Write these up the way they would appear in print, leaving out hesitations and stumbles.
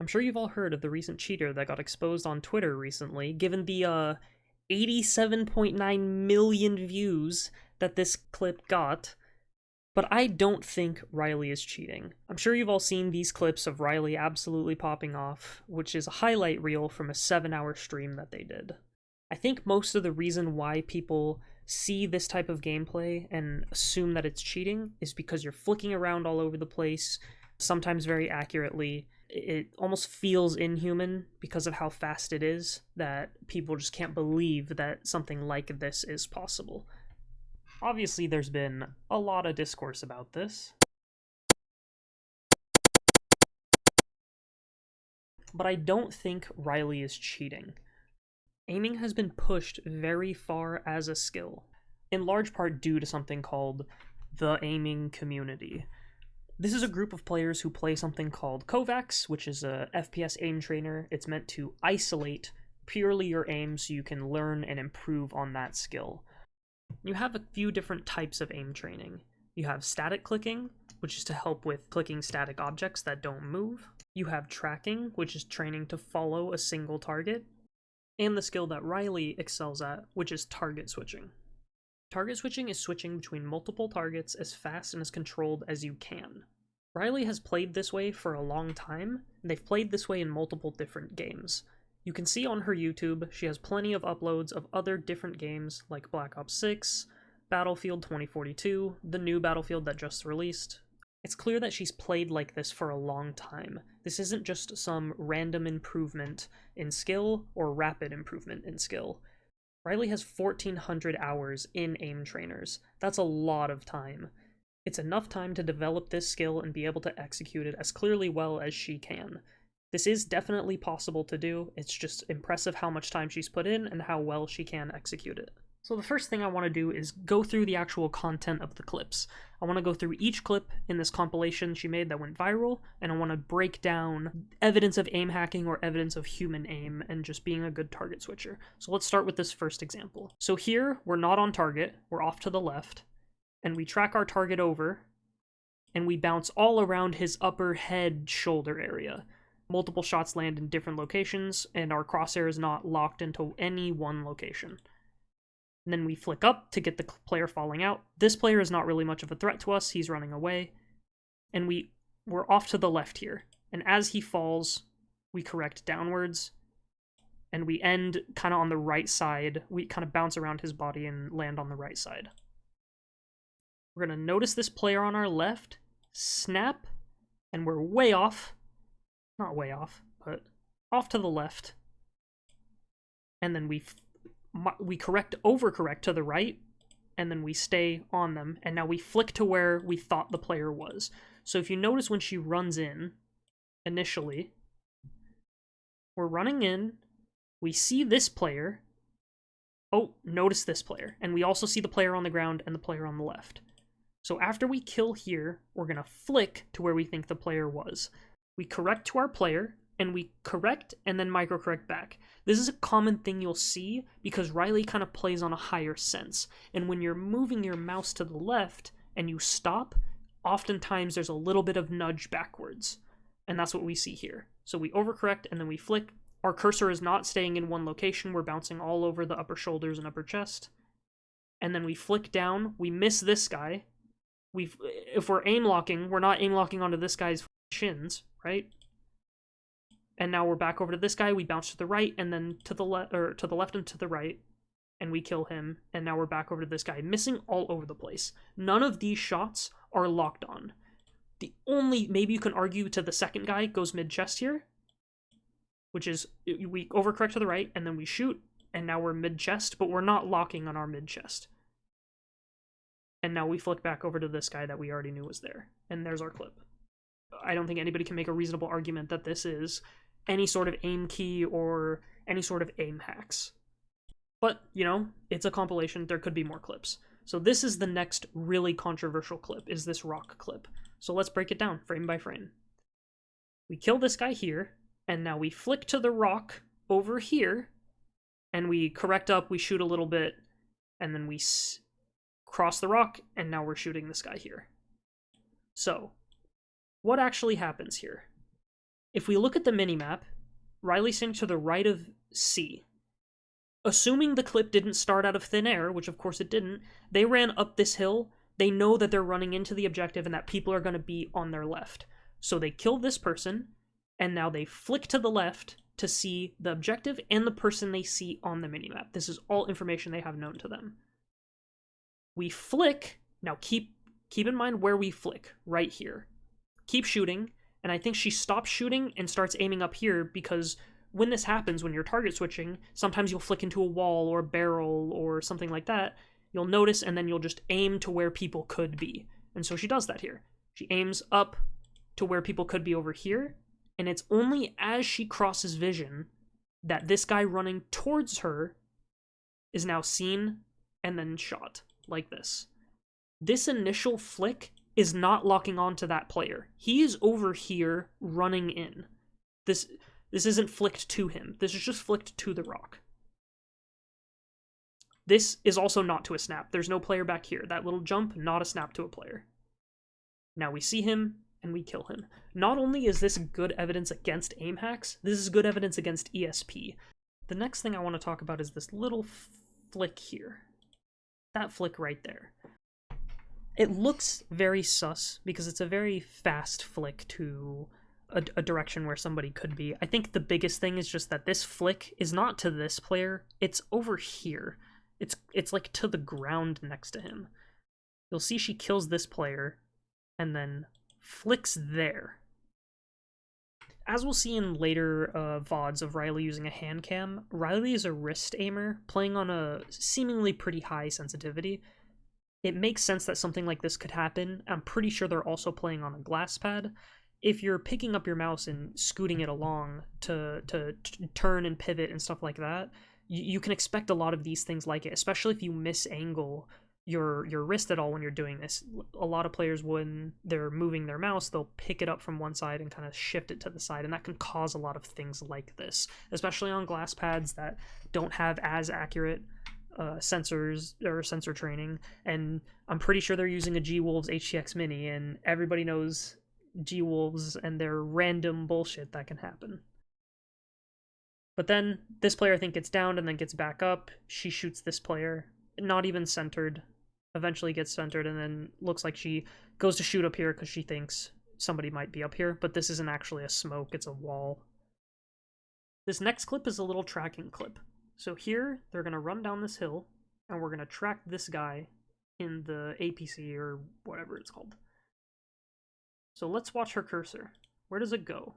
I'm sure you've all heard of the recent cheater that got exposed on Twitter recently, given the 87.9 million views that this clip got. But I don't think Riley is cheating. I'm sure you've all seen these clips of Riley absolutely popping off, which is a highlight reel from a 7-hour stream that they did. I think most of the reason why people see this type of gameplay and assume that it's cheating is because you're flicking around all over the place, sometimes very accurately. It almost feels inhuman because of how fast it is, that people just can't believe that something like this is possible. Obviously, there's been a lot of discourse about this, but I don't think Riley is cheating. Aiming has been pushed very far as a skill, in large part due to something called the aiming community. This is a group of players who play something called Kovacs, which is a FPS aim trainer. It's meant to isolate purely your aim so you can learn and improve on that skill. You have a few different types of aim training. You have static clicking, which is to help with clicking static objects that don't move. You have tracking, which is training to follow a single target. And the skill that Riley excels at, which is target switching. Target switching is switching between multiple targets as fast and as controlled as you can. Riley has played this way for a long time, and they've played this way in multiple different games. You can see on her YouTube, she has plenty of uploads of other different games like Black Ops 6, Battlefield 2042, the new Battlefield that just released. It's clear that she's played like this for a long time. This isn't just some random improvement in skill or rapid improvement in skill. Riley has 1,400 hours in aim trainers. That's a lot of time. It's enough time to develop this skill and be able to execute it as clearly well as she can. This is definitely possible to do, it's just impressive how much time she's put in and how well she can execute it. So the first thing I want to do is go through the actual content of the clips. I want to go through each clip in this compilation she made that went viral, and I want to break down evidence of aim hacking or evidence of human aim and just being a good target switcher. So let's start with this first example. So here, we're not on target, we're off to the left, and we track our target over, and we bounce all around his upper head shoulder area. Multiple shots land in different locations, and our crosshair is not locked into any one location. And then we flick up to get the player falling out. This player is not really much of a threat to us, he's running away. And we're off to the left here. And as he falls, we correct downwards. And we end kind of on the right side. We kind of bounce around his body and land on the right side. We're going to notice this player on our left, snap, and we're way off. Not way off, but off to the left. And then we overcorrect to the right, and then we stay on them, and now we flick to where we thought the player was. So if you notice when she runs in, initially, we're running in, we see this player, oh, notice this player, and we also see the player on the ground and the player on the left. So after we kill here, we're going to flick to where we think the player was. We correct to our player, and we correct and then microcorrect back. This is a common thing you'll see because Riley kind of plays on a higher sense. And when you're moving your mouse to the left and you stop, oftentimes there's a little bit of nudge backwards. And that's what we see here. So we overcorrect and then we flick. Our cursor is not staying in one location. We're bouncing all over the upper shoulders and upper chest. And then we flick down. We miss this guy. If we're aim locking, we're not aim locking onto this guy's shins, right? And now we're back over to this guy, we bounce to the right, and then to the left and to the right, and we kill him, and now we're back over to this guy, missing all over the place. None of these shots are locked on. The only, maybe you can argue to the second guy, goes mid-chest here, which is, we overcorrect to the right, and then we shoot, and now we're mid-chest, but we're not locking on our mid-chest. And now we flick back over to this guy that we already knew was there, and there's our clip. I don't think anybody can make a reasonable argument that this is any sort of aim key or any sort of aim hacks. But, you know, it's a compilation, there could be more clips. So this is the next really controversial clip, is this rock clip. So let's break it down, frame by frame. We kill this guy here, and now we flick to the rock over here, and we correct up, we shoot a little bit, and then we cross the rock, and now we're shooting this guy here. So, what actually happens here? If we look at the minimap, Riley's standing to the right of C. Assuming the clip didn't start out of thin air, which of course it didn't, they ran up this hill. They know that they're running into the objective and that people are going to be on their left. So they kill this person, and now they flick to the left to see the objective and the person they see on the minimap. This is all information they have known to them. We flick. Now keep in mind where we flick, right here. Keep shooting, and I think she stops shooting and starts aiming up here because when this happens, when you're target switching, sometimes you'll flick into a wall or a barrel or something like that. You'll notice, and then you'll just aim to where people could be. And so she does that here. She aims up to where people could be over here, and it's only as she crosses vision that this guy running towards her is now seen and then shot, like this. This initial flick is not locking onto that player. He is over here running in. This isn't flicked to him. This is just flicked to the rock. This is also not to a snap. There's no player back here. That little jump, not a snap to a player. Now we see him, and we kill him. Not only is this good evidence against aim hacks, this is good evidence against ESP. The next thing I want to talk about is this little flick here. That flick right there. It looks very sus because it's a very fast flick to a direction where somebody could be. I think the biggest thing is just that this flick is not to this player, it's over here. It's like to the ground next to him. You'll see she kills this player and then flicks there. As we'll see in later VODs of Riley using a hand cam, Riley is a wrist aimer, playing on a seemingly pretty high sensitivity. It makes sense that something like this could happen. I'm pretty sure they're also playing on a glass pad. If you're picking up your mouse and scooting it along to turn and pivot and stuff like that, you can expect a lot of these things like it, especially if you misangle your wrist at all when you're doing this. A lot of players, when they're moving their mouse, they'll pick it up from one side and kind of shift it to the side, and that can cause a lot of things like this, especially on glass pads that don't have as accurate sensors or sensor training. And I'm pretty sure they're using a G-Wolves HTX Mini, and everybody knows G-Wolves and their random bullshit that can happen. But then this player, I think, gets downed and then gets back up. She shoots this player, not even centered, eventually gets centered, and then looks like she goes to shoot up here because she thinks somebody might be up here, but this isn't actually a smoke, it's a wall. This next clip is a little tracking clip. So here, they're going to run down this hill, and we're going to track this guy in the APC, or whatever it's called. So let's watch her cursor. Where does it go?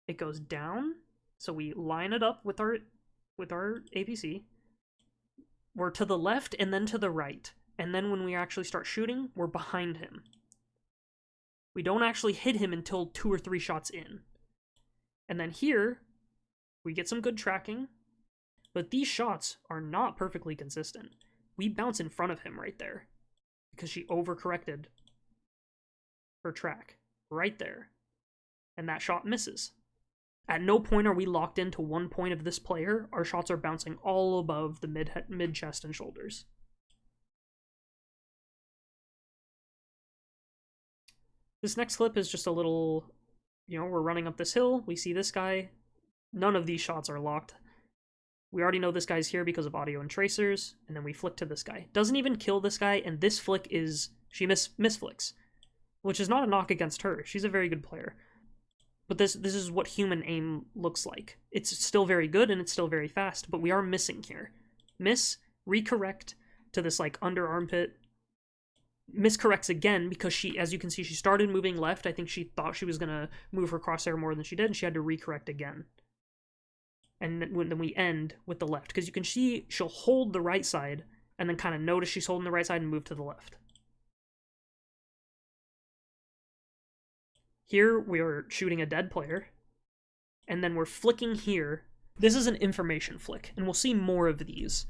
It goes down, so we line it up with our APC. We're to the left and then to the right. And then when we actually start shooting, we're behind him. We don't actually hit him until 2 or 3 shots in. And then here, we get some good tracking, but these shots are not perfectly consistent. We bounce in front of him right there because she overcorrected her track right there. And that shot misses. At no point are we locked into one point of this player. Our shots are bouncing all above the mid chest and shoulders. This next clip is just a little, we're running up this hill. We see this guy. None of these shots are locked. We already know this guy's here because of audio and tracers, and then we flick to this guy. Doesn't even kill this guy, and this flick is, she misflicks, which is not a knock against her. She's a very good player. But this is what human aim looks like. It's still very good and it's still very fast, but we are missing here. Miss, recorrect to this like under armpit, miscorrects again because she, as you can see, she started moving left. I think she thought she was going to move her crosshair more than she did, and she had to recorrect again. And then we end with the left, because you can see she'll hold the right side and then kind of notice she's holding the right side and move to the left. Here, we are shooting a dead player, and then we're flicking here. This is an information flick, and we'll see more of these,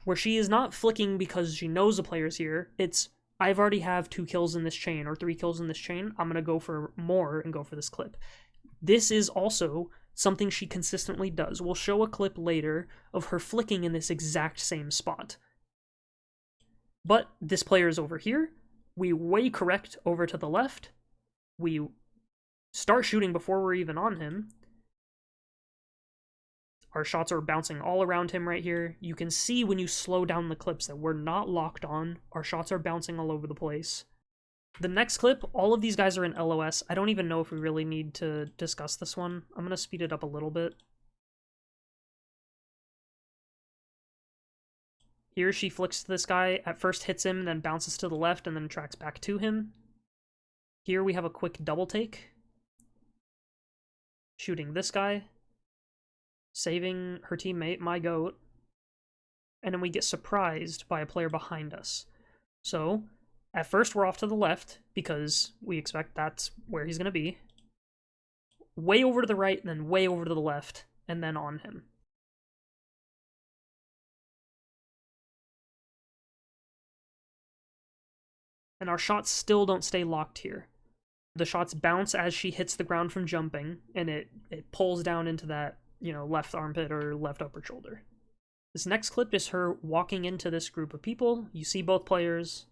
where she is not flicking because she knows the player's here. It's, I've already have 2 kills in this chain, or 3 kills in this chain. I'm going to go for more and go for this clip. This is also something she consistently does. We'll show a clip later of her flicking in this exact same spot. But this player is over here. We way correct over to the left. We start shooting before we're even on him. Our shots are bouncing all around him right here. You can see when you slow down the clips that we're not locked on. Our shots are bouncing all over the place. The next clip, all of these guys are in LOS. I don't even know if we really need to discuss this one. I'm going to speed it up a little bit. Here she flicks to this guy, at first hits him, then bounces to the left, and then tracks back to him. Here we have a quick double take. Shooting this guy. Saving her teammate, my goat. And then we get surprised by a player behind us. So, at first we're off to the left, because we expect that's where he's going to be. Way over to the right, then way over to the left, and then on him. And our shots still don't stay locked here. The shots bounce as she hits the ground from jumping, and it pulls down into that, left armpit or left upper shoulder. This next clip is her walking into this group of people. You see both players.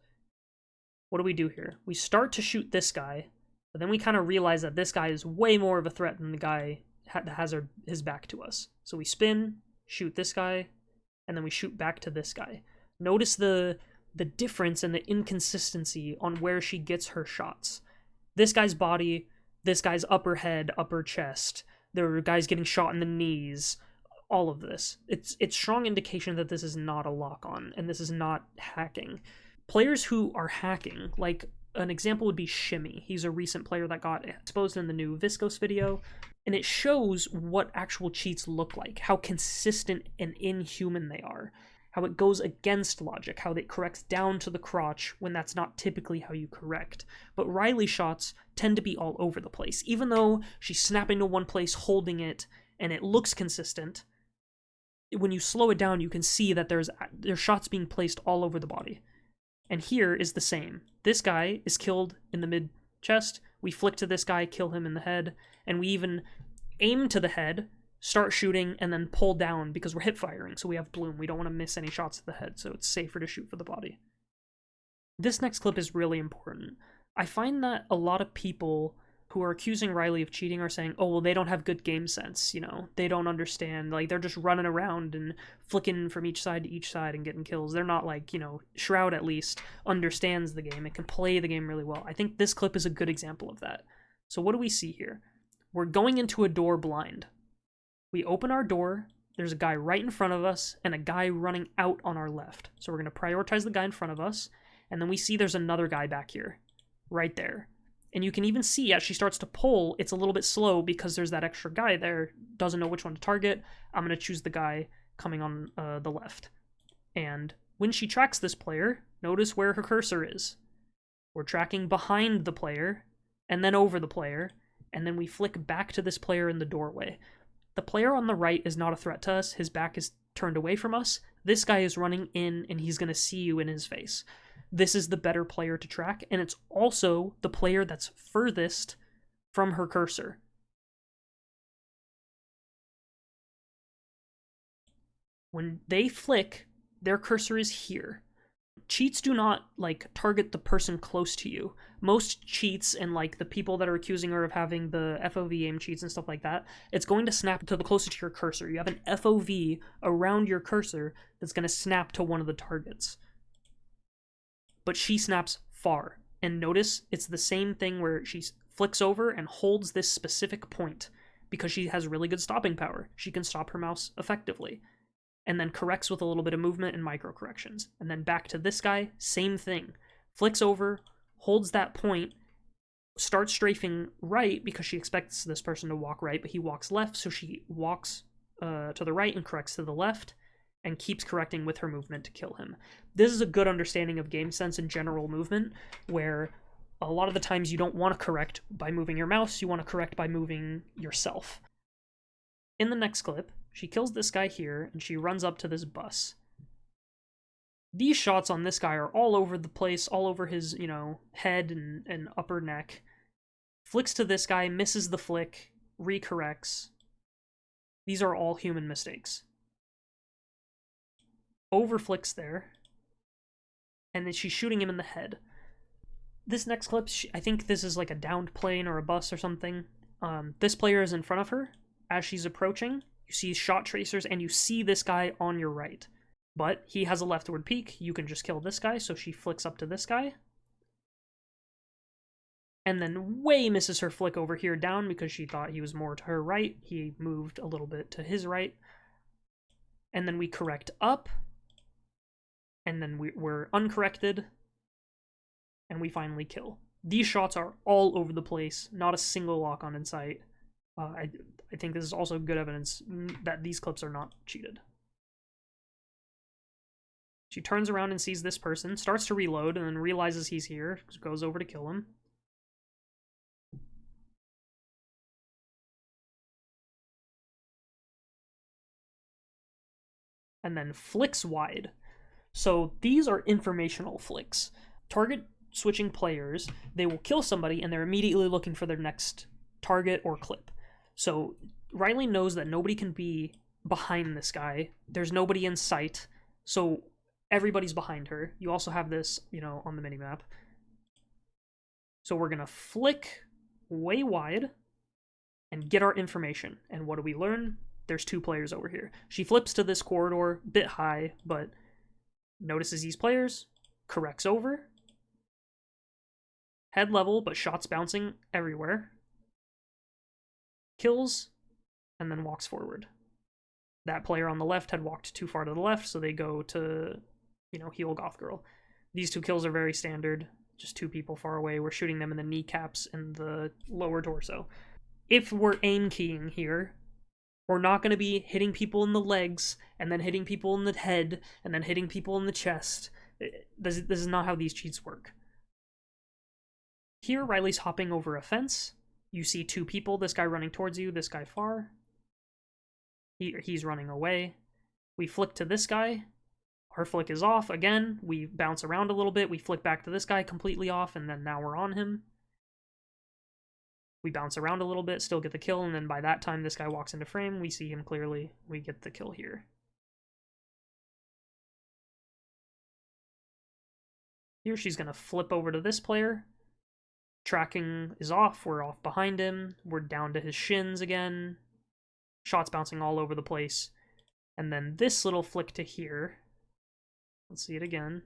What do we do here? We start to shoot this guy, but then we kind of realize that this guy is way more of a threat than the guy that has his back to us. So we spin, shoot this guy, and then we shoot back to this guy. Notice the difference and the inconsistency on where she gets her shots. This guy's body, this guy's upper head, upper chest, there are guys getting shot in the knees, all of this. It's strong indication that this is not a lock-on, and this is not hacking. Players who are hacking, like an example would be Shimmy. He's a recent player that got exposed in the new Viscos video, and it shows what actual cheats look like, how consistent and inhuman they are. How it goes against logic, how it corrects down to the crotch when that's not typically how you correct. But Riley's shots tend to be all over the place. Even though she's snapping to one place, holding it, and it looks consistent, when you slow it down, you can see that there's shots being placed all over the body. And here is the same. This guy is killed in the mid-chest, we flick to this guy, kill him in the head, and we even aim to the head, start shooting, and then pull down because we're hip firing, so we have bloom. We don't want to miss any shots to the head, so it's safer to shoot for the body. This next clip is really important. I find that a lot of people who are accusing Riley of cheating are saying, oh, well, they don't have good game sense, they don't understand, like, they're just running around and flicking from each side to each side and getting kills. They're not like, Shroud at least understands the game and can play the game really well. I think this clip is a good example of that. So what do we see here? We're going into a door blind. We open our door, there's a guy right in front of us, and a guy running out on our left. So we're going to prioritize the guy in front of us, and then we see there's another guy back here, right there. And you can even see as she starts to pull, it's a little bit slow because there's that extra guy there, doesn't know which one to target. I'm going to choose the guy coming on the left. And when she tracks this player, notice where her cursor is. We're tracking behind the player, and then over the player, and then we flick back to this player in the doorway. The player on the right is not a threat to us. His back is turned away from us. This guy is running in, and he's going to see you in his face. This is the better player to track, and it's also the player that's furthest from her cursor. When they flick, their cursor is here. Cheats do not, target the person close to you. Most cheats and, the people that are accusing her of having the FOV aim cheats and stuff like that, it's going to snap to the closest to your cursor. You have an FOV around your cursor that's going to snap to one of the targets. But she snaps far. And notice, it's the same thing where she flicks over and holds this specific point because she has really good stopping power. She can stop her mouse effectively. And then corrects with a little bit of movement and micro corrections. And then back to this guy, same thing. Flicks over, holds that point, starts strafing right because she expects this person to walk right, but he walks left, so she walks to the right and corrects to the left, and keeps correcting with her movement to kill him. This is a good understanding of game sense and general movement, where a lot of the times you don't want to correct by moving your mouse, you want to correct by moving yourself. In the next clip, she kills this guy here, and she runs up to this bus. These shots on this guy are all over the place, all over his, head and upper neck. Flicks to this guy, misses the flick, recorrects. These are all human mistakes. Overflicks there, and then she's shooting him in the head. This next clip, I think this is like a downed plane or a bus or something. This player is in front of her. As she's approaching, you see shot tracers, and you see this guy on your right. But he has a leftward peek. You can just kill this guy, so she flicks up to this guy. And then way misses her flick over here down because she thought he was more to her right. He moved a little bit to his right. And then we correct up. And then we're uncorrected. And we finally kill. These shots are all over the place. Not a single lock-on in sight. I think this is also good evidence that these clips are not cheated. She turns around and sees this person, starts to reload, and then realizes he's here, goes over to kill him. And then flicks wide. So these are informational flicks. Target switching players, they will kill somebody and they're immediately looking for their next target or clip. So Riley knows that nobody can be behind this guy. There's nobody in sight. So everybody's behind her. You also have this, on the minimap. So we're going to flick way wide and get our information. And what do we learn? There's 2 players over here. She flips to this corridor, bit high, but notices these players, corrects over. Head level, but shots bouncing everywhere. Kills, and then walks forward. That player on the left had walked too far to the left, so they go to, heal Goth Girl. These 2 kills are very standard. Just 2 people far away. We're shooting them in the kneecaps and the lower torso. If we're aim keying here, we're not going to be hitting people in the legs, and then hitting people in the head, and then hitting people in the chest. This is not how these cheats work. Here, Riley's hopping over a fence. You see 2 people, this guy running towards you, this guy far. He's running away. We flick to this guy. Our flick is off. Again, we bounce around a little bit. We flick back to this guy, completely off, and then now we're on him. We bounce around a little bit, still get the kill, and then by that time this guy walks into frame. We see him clearly. We get the kill here. Here she's going to flip over to this player. Tracking is off. We're off behind him. We're down to his shins again. Shots bouncing all over the place. And then this little flick to here. Let's see it again.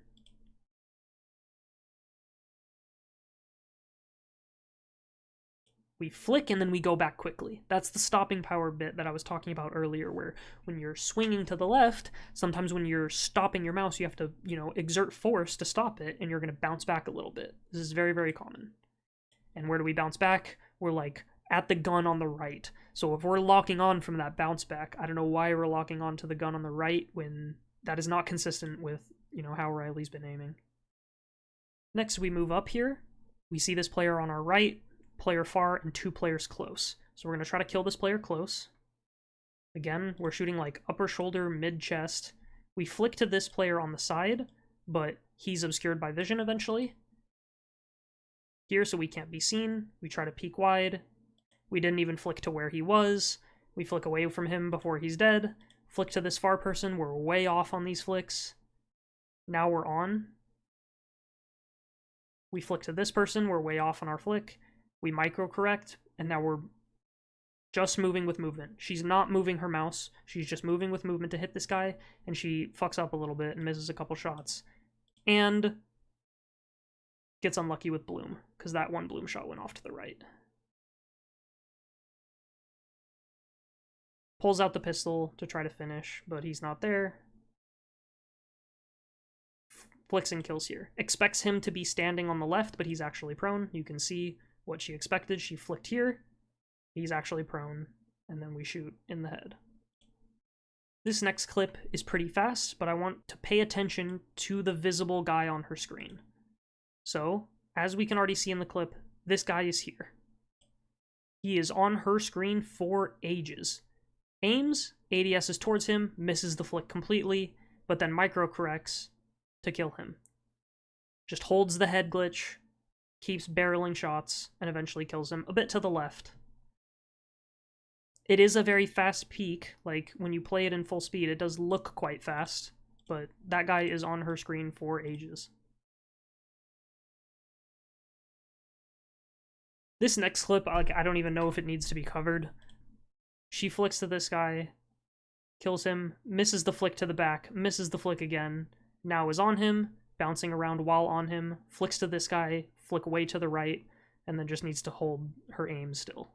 We flick and then we go back quickly. That's the stopping power bit that I was talking about earlier, where when you're swinging to the left, sometimes when you're stopping your mouse, you have to, exert force to stop it, and you're going to bounce back a little bit. This is very, very common. And where do we bounce back? We're like at the gun on the right. So if we're locking on from that bounce back, I don't know why we're locking on to the gun on the right when that is not consistent with, how Riley's been aiming. Next, we move up here. We see this player on our right, player far, and 2 players close. So we're going to try to kill this player close. Again, we're shooting like upper shoulder, mid-chest. We flick to this player on the side, but he's obscured by vision eventually. Here, so we can't be seen. We try to peek wide. We didn't even flick to where he was. We flick away from him before he's dead. Flick to this far person. We're way off on these flicks. Now we're on. We flick to this person. We're way off on our flick. We micro-correct, and now we're just moving with movement. She's not moving her mouse. She's just moving with movement to hit this guy, and she fucks up a little bit and misses a couple shots. And gets unlucky with bloom, because that one bloom shot went off to the right. Pulls out the pistol to try to finish, but he's not there. Flicks and kills here. Expects him to be standing on the left, but he's actually prone. You can see what she expected. She flicked here. He's actually prone, and then we shoot in the head. This next clip is pretty fast, but I want to pay attention to the visible guy on her screen. So, as we can already see in the clip, this guy is here. He is on her screen for ages. Aims, ADS is towards him, misses the flick completely, but then micro-corrects to kill him. Just holds the head glitch, keeps barreling shots, and eventually kills him a bit to the left. It is a very fast peek. Like, when you play it in full speed, it does look quite fast, but that guy is on her screen for ages. This next clip, like, I don't even know if it needs to be covered. She flicks to this guy, kills him, misses the flick to the back, misses the flick again, now is on him, bouncing around while on him, flicks to this guy, flick way to the right, and then just needs to hold her aim still.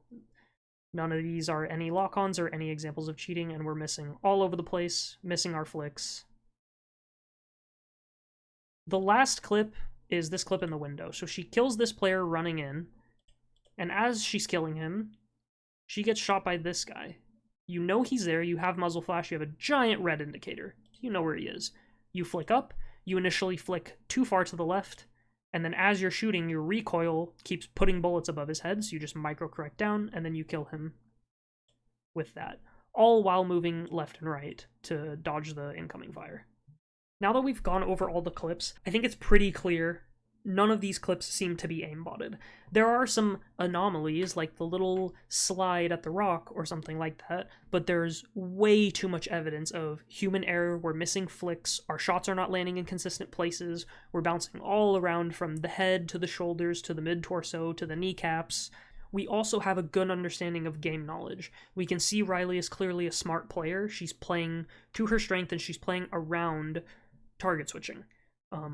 None of these are any lock-ons or any examples of cheating, and we're missing all over the place, missing our flicks. The last clip is this clip in the window. So she kills this player running in, and as she's killing him, she gets shot by this guy. You know he's there, you have muzzle flash, you have a giant red indicator. You know where he is. You flick up, you initially flick too far to the left, and then as you're shooting, your recoil keeps putting bullets above his head, so you just micro-correct down, and then you kill him with that. All while moving left and right to dodge the incoming fire. Now that we've gone over all the clips, I think it's pretty clear none of these clips seem to be aimbotted. There are some anomalies, like the little slide at the rock or something like that, but there's way too much evidence of human error. We're missing flicks, our shots are not landing in consistent places, we're bouncing all around from the head to the shoulders to the mid-torso to the kneecaps. We also have a good understanding of game knowledge. We can see Riley is clearly a smart player. She's playing to her strength and she's playing around target switching.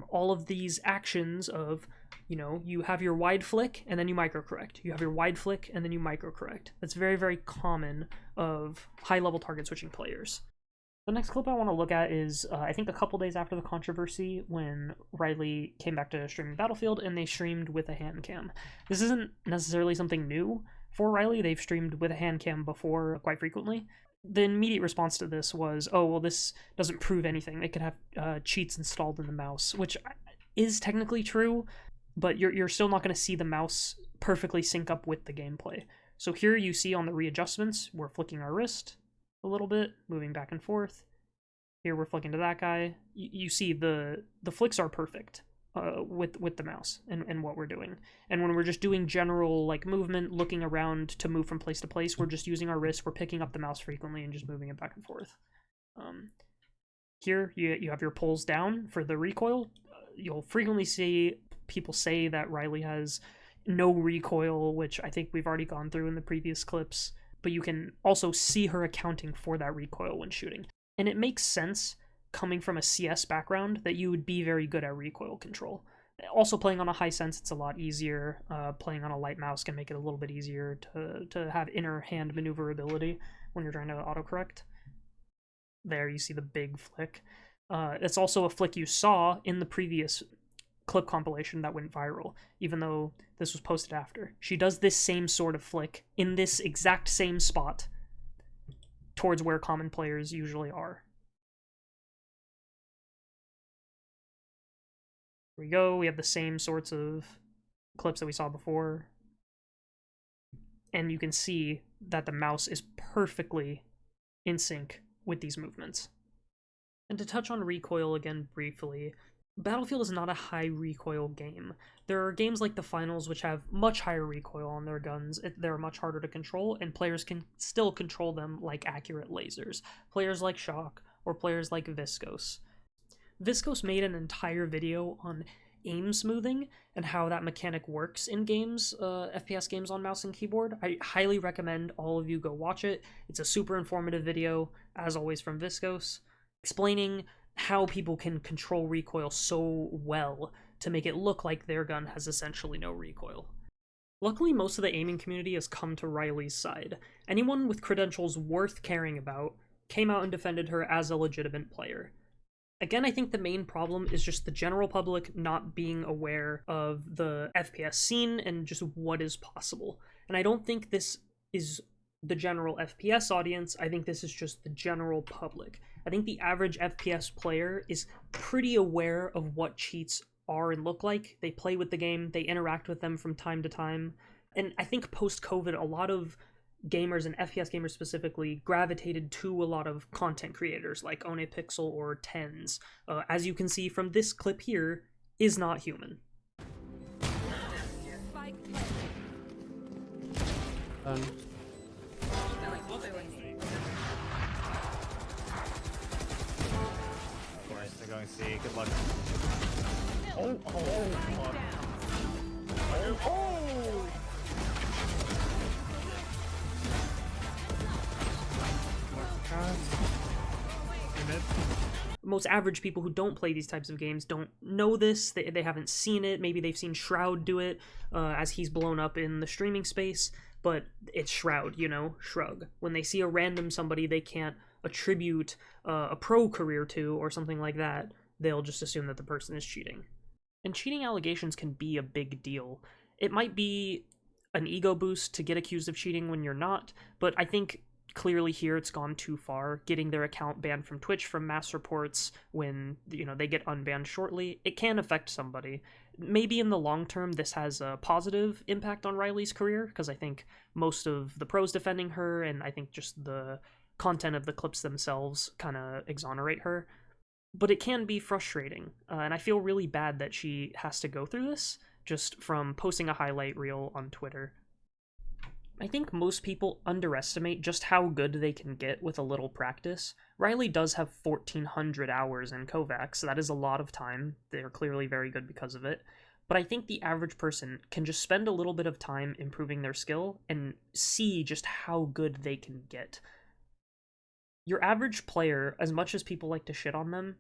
All of these actions of, you know, you have your wide flick and then you micro-correct. You have your wide flick and then you micro-correct. That's very, very common of high-level target switching players. The next clip I want to look at is, I think a couple days after the controversy, when Riley came back to streaming Battlefield and they streamed with a hand cam. This isn't necessarily something new for Riley. They've streamed with a hand cam before quite frequently. The immediate response to this was, oh, well, this doesn't prove anything. They could have cheats installed in the mouse, which is technically true, but you're still not going to see the mouse perfectly sync up with the gameplay. So here you see on the readjustments, we're flicking our wrist a little bit, moving back and forth. Here we're flicking to that guy. You see the flicks are perfect with the mouse and what we're doing. And when we're just doing general like movement, looking around to move from place to place, we're just using our wrist, we're picking up the mouse frequently and just moving it back and forth. Here you have your pulls down for the recoil. You'll frequently see people say that Riley has no recoil, which I think we've already gone through in the previous clips, but you can also see her accounting for that recoil when shooting. And it makes sense, coming from a CS background, that you would be very good at recoil control. Also, playing on a high sense, it's a lot easier. Playing on a light mouse can make it a little bit easier to have inner hand maneuverability when you're trying to autocorrect. There, you see the big flick. It's also a flick you saw in the previous clip compilation that went viral, even though this was posted after. She does this same sort of flick in this exact same spot towards where common players usually are. Here we go, we have the same sorts of clips that we saw before. And you can see that the mouse is perfectly in sync with these movements. And to touch on recoil again briefly, Battlefield is not a high recoil game. There are games like the finals which have much higher recoil on their guns. They're much harder to control, and players can still control them like accurate lasers. Players like Shock, or players like Viscos. Viscos made an entire video on aim smoothing and how that mechanic works in games, FPS games on mouse and keyboard. I highly recommend all of you go watch it. It's a super informative video, as always from Viscos, explaining how people can control recoil so well to make it look like their gun has essentially no recoil. Luckily, most of the aiming community has come to Riley's side. Anyone with credentials worth caring about came out and defended her as a legitimate player. Again, I think the main problem is just the general public not being aware of the FPS scene and just what is possible. And I don't think this is the general FPS audience, I think this is just the general public. I think the average FPS player is pretty aware of what cheats are and look like. They play with the game, they interact with them from time to time. And I think post-COVID, a lot of gamers, and FPS gamers specifically, gravitated to a lot of content creators like OnePixel or Tens. As you can see from this clip here, is not human. They're going C. Good luck. most average people who don't play these types of games don't know this. They haven't seen it. Maybe they've seen Shroud do it as he's blown up in the streaming space, but it's Shroud, shrug. When they see a random somebody they can't attribute a pro career to or something like that, they'll just assume that the person is cheating. And cheating allegations can be a big deal. It might be an ego boost to get accused of cheating when you're not, but I think clearly here it's gone too far. Getting their account banned from Twitch from mass reports when they get unbanned shortly, it can affect somebody. Maybe in the long term this has a positive impact on Riley's career, because I think most of the pros defending her and I think just the content of the clips themselves kind of exonerate her. But it can be frustrating, and I feel really bad that she has to go through this just from posting a highlight reel on Twitter. I think most people underestimate just how good they can get with a little practice. Riley does have 1,400 hours in Kovacs, so that is a lot of time. They're clearly very good because of it. But I think the average person can just spend a little bit of time improving their skill and see just how good they can get. Your average player, as much as people like to shit on them,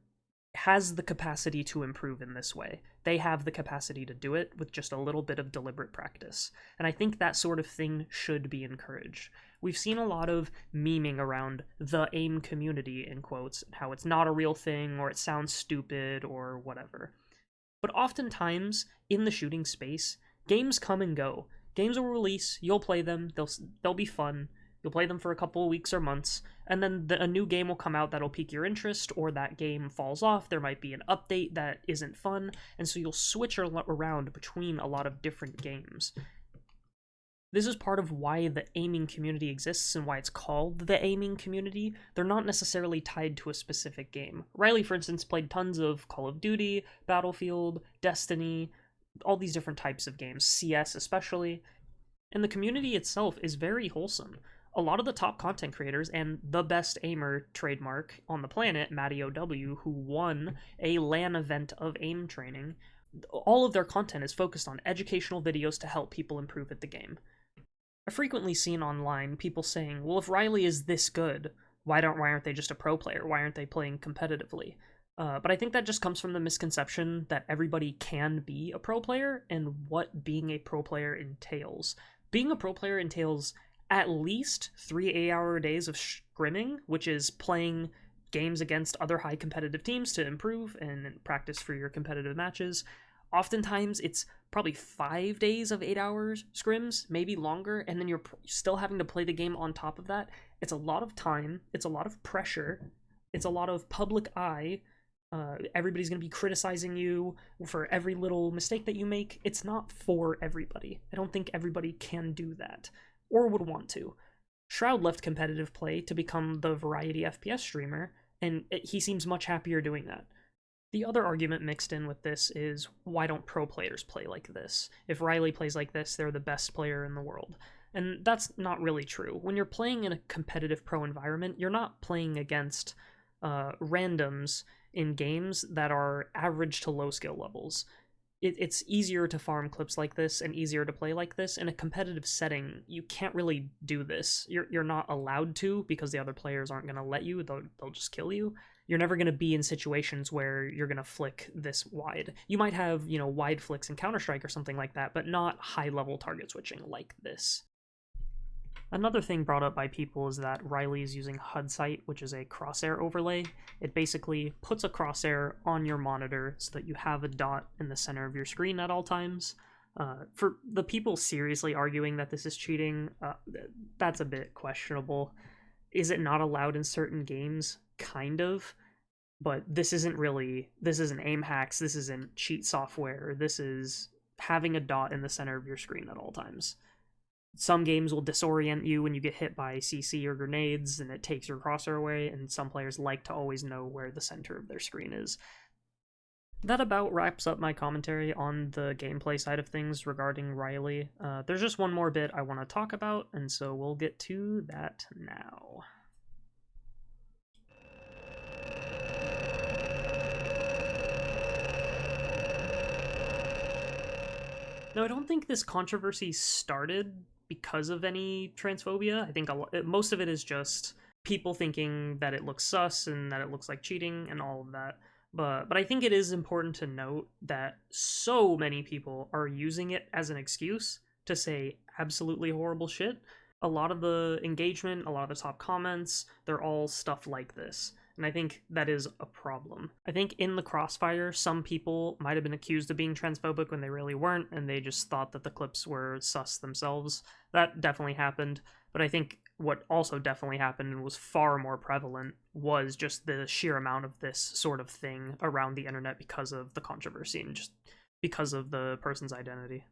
has the capacity to improve in this way. They have the capacity to do it with just a little bit of deliberate practice. And I think that sort of thing should be encouraged. We've seen a lot of memeing around the AIM community, in quotes, how it's not a real thing, or it sounds stupid, or whatever. But oftentimes, in the shooting space, games come and go. Games will release, you'll play them, they'll be fun, you'll play them for a couple of weeks or months, and then a new game will come out that'll pique your interest, or that game falls off, there might be an update that isn't fun, and so you'll switch around between a lot of different games. This is part of why the aiming community exists and why it's called the aiming community. They're not necessarily tied to a specific game. Riley, for instance, played tons of Call of Duty, Battlefield, Destiny, all these different types of games, CS especially, and the community itself is very wholesome. A lot of the top content creators and the best aimer trademark on the planet, Matty OW, who won a LAN event of aim training, all of their content is focused on educational videos to help people improve at the game. I've frequently seen online people saying, well, if Riley is this good, why aren't they just a pro player? Why aren't they playing competitively? But I think that just comes from the misconception that everybody can be a pro player and what being a pro player entails. Being a pro player entails at least 3 8-hour days of scrimming, which is playing games against other high competitive teams to improve and practice for your competitive matches. Oftentimes, it's probably 5 days of 8 hours scrims, maybe longer, and then you're still having to play the game on top of that. It's a lot of time, it's a lot of pressure, it's a lot of public eye. Everybody's going to be criticizing you for every little mistake that you make. It's not for everybody. I don't think everybody can do that, or would want to. Shroud left competitive play to become the variety FPS streamer, and he seems much happier doing that. The other argument mixed in with this is, why don't pro players play like this? If Riley plays like this, they're the best player in the world. And that's not really true. When you're playing in a competitive pro environment, you're not playing against randoms in games that are average to low skill levels. It's easier to farm clips like this and easier to play like this. In a competitive setting, you can't really do this. You're not allowed to, because the other players aren't going to let you. They'll just kill you. You're never going to be in situations where you're going to flick this wide. You might have, wide flicks in Counter-Strike or something like that, but not high-level target switching like this. Another thing brought up by people is that Riley is using HUD sight, which is a crosshair overlay. It basically puts a crosshair on your monitor so that you have a dot in the center of your screen at all times. For the people seriously arguing that this is cheating, that's a bit questionable. Is it not allowed in certain games? Kind of. But this isn't aim hacks, this isn't cheat software, this is having a dot in the center of your screen at all times. Some games will disorient you when you get hit by CC or grenades and it takes your crosshair away, and some players like to always know where the center of their screen is. That about wraps up my commentary on the gameplay side of things regarding Riley. There's just one more bit I want to talk about, and so we'll get to that now. Now, I don't think this controversy started because of any transphobia. I think most of it is just people thinking that it looks sus and that it looks like cheating and all of that. But I think it is important to note that so many people are using it as an excuse to say absolutely horrible shit. A lot of the engagement, a lot of the top comments, they're all stuff like this. And I think that is a problem. I think in the crossfire, some people might have been accused of being transphobic when they really weren't, and they just thought that the clips were sus themselves. That definitely happened. But I think what also definitely happened and was far more prevalent was just the sheer amount of this sort of thing around the internet because of the controversy and just because of the person's identity.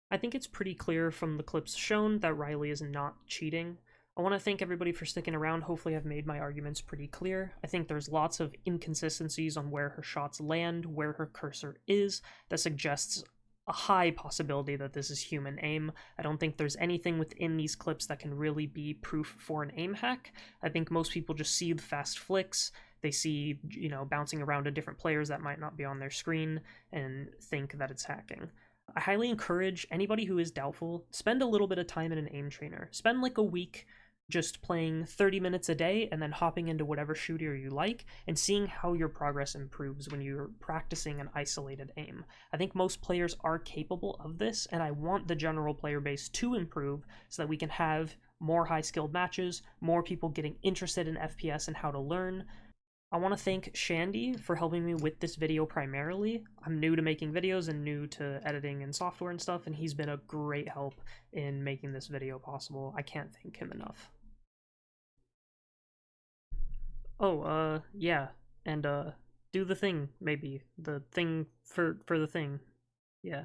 I think it's pretty clear from the clips shown that Riley is not cheating. I want to thank everybody for sticking around. Hopefully I've made my arguments pretty clear. I think there's lots of inconsistencies on where her shots land, where her cursor is, that suggests a high possibility that this is human aim. I don't think there's anything within these clips that can really be proof for an aim hack. I think most people just see the fast flicks, they see, bouncing around to different players that might not be on their screen, and think that it's hacking. I highly encourage anybody who is doubtful, spend a little bit of time in an aim trainer. Spend like a week just playing 30 minutes a day and then hopping into whatever shooter you like and seeing how your progress improves when you're practicing an isolated aim. I think most players are capable of this, and I want the general player base to improve so that we can have more high-skilled matches, more people getting interested in FPS and how to learn. I want to thank Shandy for helping me with this video primarily. I'm new to making videos and new to editing and software and stuff, and he's been a great help in making this video possible. I can't thank him enough. Oh, yeah, and do the thing, maybe. The thing for the thing. Yeah.